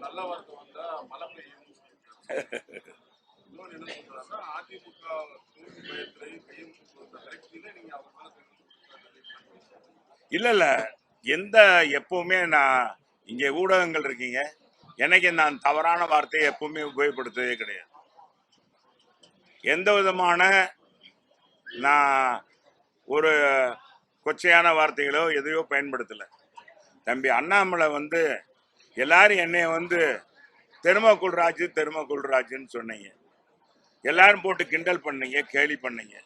நல்ல வார்த்தை வந்தா மழை பெய்யும். இன்னொன்று என்ன சொல்றாருன்னா அதிமுக இல்ல எந்த எப்பவுமே நான் இங்கே ஊடகங்கள் இருக்கீங்க, எனக்கு நான் தவறான வார்த்தையை எப்பவுமே உபயோகப்படுத்தவே கிடையாது. எந்த விதமான நான் ஒரு கொச்சையான வார்த்தைகளோ எதையோ பயன்படுத்தலை. தம்பி அண்ணாமலை எல்லாரும் என்னைய தெருமக்குள் ராஜுன்னு சொன்னீங்க. எல்லாரும் போட்டு கிண்டல் பண்ணீங்க, கேலி பண்ணீங்க.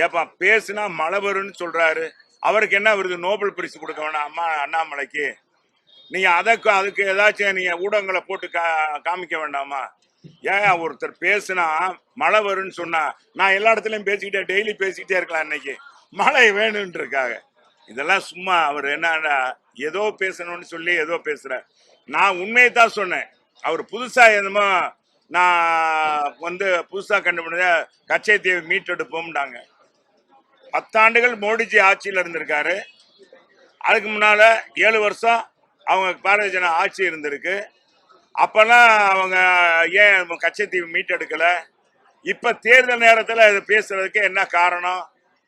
ஏப்பா பேசுனா மழை வரும்னு சொல்றாரு, அவருக்கு என்ன வருது? நோபல் பரிசு கொடுக்க வேணாம் அம்மா அண்ணாமலைக்கு? நீங்க அதுக்கு ஏதாச்சும் நீங்க ஊடகங்களை போட்டு காமிக்க வேண்டாமா? ஏன் ஒருத்தர் பேசுனா மழை வரும்னு சொன்னா நான் எல்லா இடத்துலயும் பேசிக்கிட்டே டெய்லி பேசிக்கிட்டே இருக்கலாம். இன்னைக்கு மழை வேணும்னு இருக்காங்க. இதெல்லாம் சும்மா அவர் என்னன்னா ஏதோ பேசணும்னு சொல்லி ஏதோ பேசுற. நான் உண்மையை தான் சொன்னேன். அவர் புதுசா என்னமோ நான் புதுசா கண்டுபிடிச்ச கச்சைத்தீவு மீட்டெடுப்போம்னாங்க. 10 ஆண்டுகள் மோடிஜி ஆட்சியில் இருந்திருக்காரு. அதுக்கு முன்னால 7 வருஷம் அவங்க பாரதிய ஜனதா ஆட்சி இருந்திருக்கு. அப்பெல்லாம் அவங்க ஏன் கச்சைத்தீவு மீட்டெடுக்கல? இப்ப தேர்தல் நேரத்தில் இது பேசுறதுக்கு என்ன காரணம்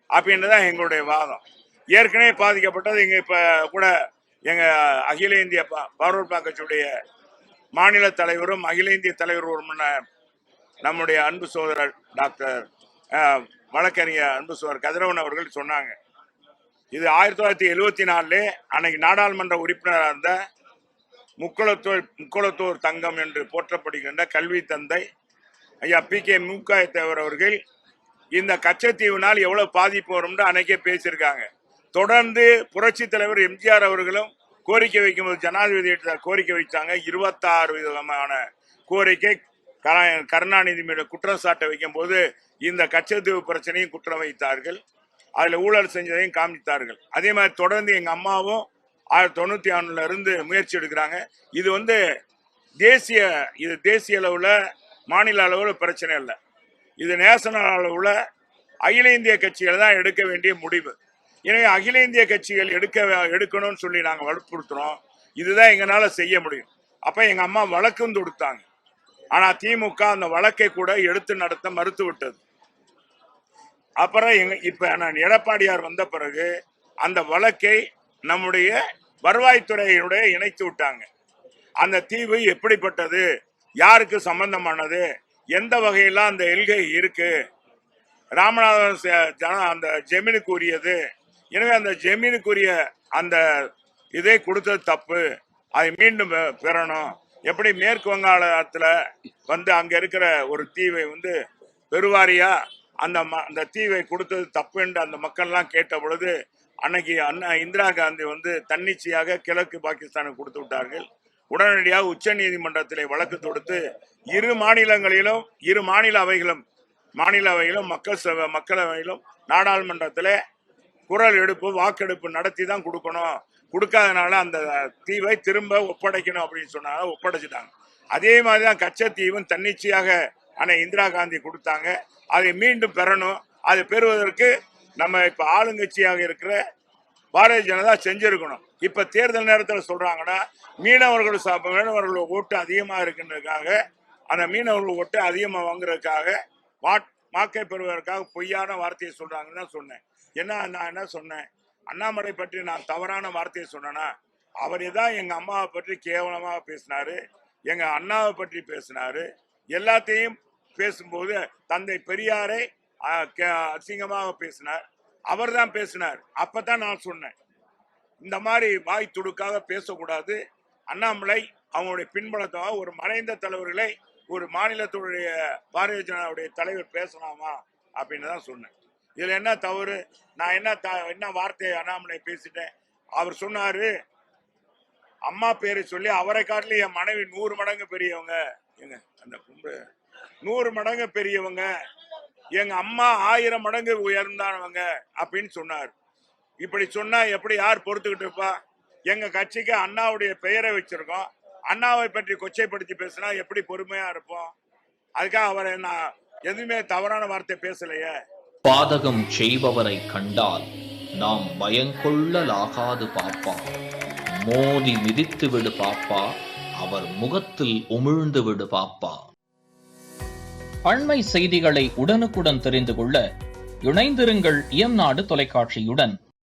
அப்படின்றதான் எங்களுடைய வாதம். ஏற்கனவே பாதிக்கப்பட்டது இங்க இப்ப கூட எங்க அகில இந்திய பார்வர்ட் பிளாக் கட்சியுடைய மாநில தலைவரும் அகில இந்திய தலைவரும் நம்முடைய அன்பு சோதரர் டாக்டர் வழக்கறிஞர் அன்பு சோதரர் கதிரவன் அவர்கள் சொன்னாங்க. இது 1974 அன்னைக்கு நாடாளுமன்ற உறுப்பினராக இருந்த முக்குளத்தூர் தங்கம் என்று போற்றப்படுகின்ற கல்வி தந்தை ஐயா PK மூக்காயத்தேவர் அவர்கள் இந்த கச்சத்தீவினால் எவ்வளவு பாதிப்பு வரும் அன்னைக்கே பேசியிருக்காங்க. தொடர்ந்து புரட்சி தலைவர் MGR அவர்களும் கோரிக்கை வைக்கும்போது ஜனாதிபதி கோரிக்கை வைத்தாங்க. 26 விதமான கோரிக்கை கருணாநிதி மீது குற்றம் சாட்ட வைக்கும் போது இந்த கச்சத்தீவு பிரச்சனையும் குற்றம் வைத்தார்கள். அதுல ஊழல் செஞ்சதையும் காமித்தார்கள். அதே மாதிரி தொடர்ந்து எங்க அம்மாவும் 1991 இருந்து முயற்சி எடுக்கிறாங்க. இது தேசிய அளவுல மாநில அளவுல பிரச்சனை இல்லை. இது நேஷனல் அளவுல அகில இந்திய கட்சிகள் தான் எடுக்க வேண்டிய முடிவு. எனவே அகில இந்திய கட்சிகள் எடுக்கணும்னு சொல்லி நாங்க வற்புறுத்துறோம். இதுதான் எங்களால செய்ய முடியும். அப்ப எங்க அம்மா வழக்கும் தொடுத்தாங்க. ஆனா திமுக அந்த வழக்கை கூட எடுத்து நடத்த மறுத்து விட்டது. அப்புறம் இப்ப நான் எடப்பாடியார் வந்த பிறகு அந்த வழக்கை நம்முடைய வருவாய்த்துறையினுடைய இணைத்து விட்டாங்க. அந்த தீவு எப்படிப்பட்டது, யாருக்கு சம்பந்தமானது, எந்த வகையில அந்த எல்கை இருக்கு, ராமநாதன் அந்த ஜமீனுக்கு உரியது. எனவே அந்த ஜமீனுக்குரிய அந்த இதை கொடுத்தது தப்பு, அதை மீண்டும் பெறணும். எப்படி மேற்கு வங்காளத்துல அங்க இருக்கிற ஒரு தீவை பெருவாரியா அந்த தீவை கொடுத்தது தப்பு என்று அந்த மக்கள்லாம் கேட்ட பொழுது அன்னைக்கு இந்திரா காந்தி தன்னிச்சையாக கிழக்கு பாகிஸ்தானுக்கு கொடுத்து விட்டார்கள். உடனடியாக உச்ச நீதிமன்றத்திலே வழக்கு தொடுத்து இரு மாநில அவைகளும் மக்களவையிலும் நாடாளுமன்றத்திலே குரல் எடுப்பு வாக்கெடுப்பு நடத்தி தான் கொடுக்கணும். கொடுக்காதனால அந்த தீவை திரும்ப ஒப்படைக்கணும் அப்படின்னு சொன்னாங்க. ஒப்படைச்சிட்டாங்க. அதே மாதிரிதான் கச்சத்தீவும் தன்னிச்சையாக இந்திரா காந்தி கொடுத்தாங்க. அதை மீண்டும் பெறணும். அதை பெறுவதற்கு நம்ம இப்ப ஆளுங்கட்சியாக இருக்கிற பாரதிய ஜனதா செஞ்சிருக்கணும். இப்ப தேர்தல் நேரத்தில் சொல்றாங்கன்னா மீனவர்கள் ஓட்டு அதிகமா இருக்குன்றதுக்காக, அந்த மீனவர்கள் ஓட்டு அதிகமா வாங்குறதுக்காக, வாக்கை பெறுவதற்காக பொய்யான வார்த்தையை சொல்றாங்கன்னு தான் சொன்னேன். நான் என்ன சொன்னேன்? அண்ணாமலை பற்றி நான் தவறான வார்த்தையை சொன்னேன்னா, அவர் தான் எங்க அம்மாவை பற்றி கேவலமாக பேசினாரு, எங்க அண்ணாவை பற்றி பேசினாரு. எல்லாத்தையும் பேசும்போது தந்தை பெரியாரை அசிங்கமாக பேசினார். அவர் தான் பேசினார். அப்பதான் நான் சொன்னேன், இந்த மாதிரி வாய் துடுக்காக பேசக்கூடாது. அண்ணாமலை அவங்களுடைய பின்பலத்தாக ஒரு மறைந்த தலைவர்களை ஒரு மாநிலத்துடைய பாரதிய ஜனதாவுடைய தலைவர் பேசலாமா அப்படின்னு தான் சொன்னேன். இதுல என்ன தவறு? நான் என்ன வார்த்தை அண்ணாமலை பேசிட்டேன்? அவர் சொன்னாரு, அம்மா பேரை சொல்லி அவரை காட்டிலும் என் மனைவி 100 மடங்கு பெரியவங்க, அந்த 100 மடங்கு பெரியவங்க, எங்க அம்மா 1000 மடங்கு உயர்ந்தானவங்க அப்படின்னு சொன்னார். இப்படி சொன்னா எப்படி யார் பொறுத்துக்கிட்டு இருப்பா? எங்க கட்சிக்கு அண்ணாவுடைய பெயரை வச்சிருக்கோம். அண்ணாவை பற்றி கொச்சைப்படுத்தி பேசினா எப்படி பொறுமையா இருப்போம்? அதுக்காக அவரை நான் எதுவுமே தவறான வார்த்தை பேசலையே. பாதகம் செய்பவரை கண்டால் நாம் பயங்கொள்ளலாகாது பாப்பா. மோதி மிதித்து விடு பாப்பா, அவர் முகத்தில் உமிழ்ந்து விடு பாப்பா. அண்மை செய்திகளை உடனுக்குடன் தெரிந்து கொள்ள இணைந்திருங்கள் இயம்நாடு தொலைக்காட்சியுடன்.